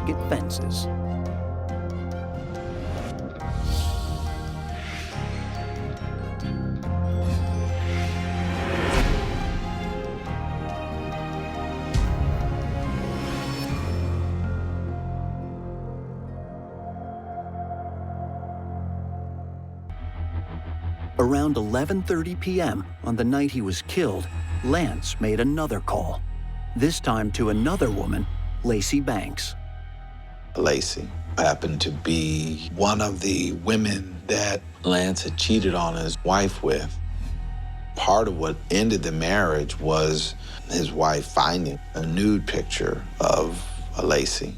picket fences. Around 11:30 p.m. on the night he was killed, Lance made another call, this time to another woman, Lacey Banks. Lacey happened to be one of the women that Lance had cheated on his wife with. Part of what ended the marriage was his wife finding a nude picture of Lacey.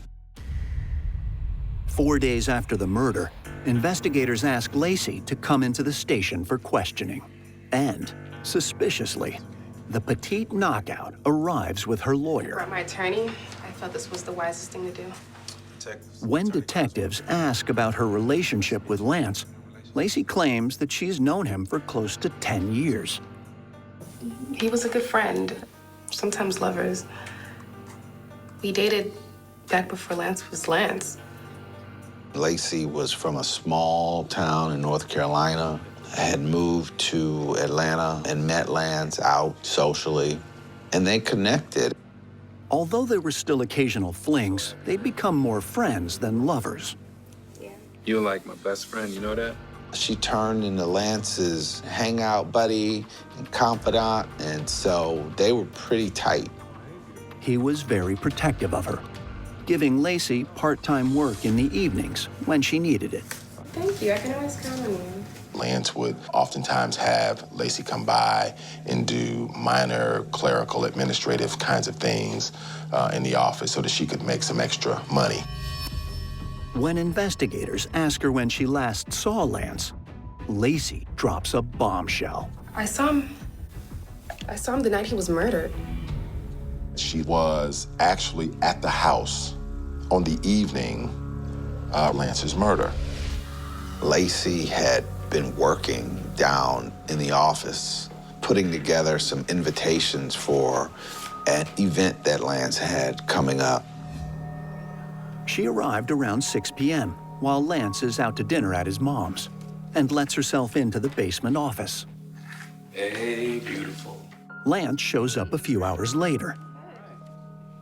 4 days after the murder, investigators asked Lacey to come into the station for questioning. And, suspiciously, the petite knockout arrives with her lawyer. I brought my attorney. I felt this was the wisest thing to do. When detectives ask about her relationship with Lance, Lacey claims that she's known him for close to 10 years. He was a good friend, sometimes lovers. We dated back before Lance was Lance. Lacey was from a small town in North Carolina, had moved to Atlanta and met Lance out socially, and they connected. Although there were still occasional flings, they'd become more friends than lovers. Yeah. You're like my best friend, you know that? She turned into Lance's hangout buddy and confidant, and so they were pretty tight. He was very protective of her, giving Lacey part-time work in the evenings when she needed it. Thank you. I can always count on you. Lance would oftentimes have Lacey come by and do minor clerical administrative kinds of things in the office so that she could make some extra money. When investigators ask her when she last saw Lance, Lacey drops a bombshell. I saw him the night he was murdered. She was actually at the house on the evening of Lance's murder. Lacey had been working down in the office, putting together some invitations for an event that Lance had coming up. She arrived around 6 p.m. while Lance is out to dinner at his mom's and lets herself into the basement office. Hey, beautiful. Lance shows up a few hours later.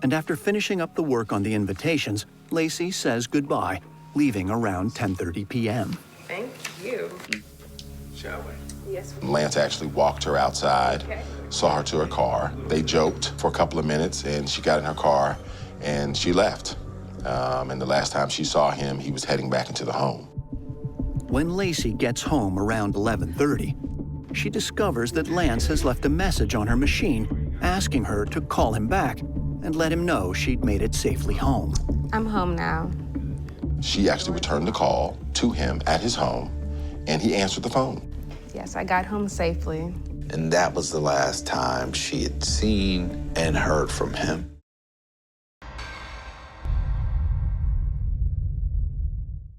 And after finishing up the work on the invitations, Lacey says goodbye, leaving around 10:30 p.m. Thank you. Shall we? Yes. Lance actually walked her outside, saw her to her car. They joked for a couple of minutes, and she got in her car, and she left. And the last time she saw him, he was heading back into the home. When Lacey gets home around 11:30, she discovers that Lance has left a message on her machine asking her to call him back and let him know she'd made it safely home. I'm home now. She actually returned the call to him at his home, and he answered the phone. Yes, I got home safely. And that was the last time she had seen and heard from him.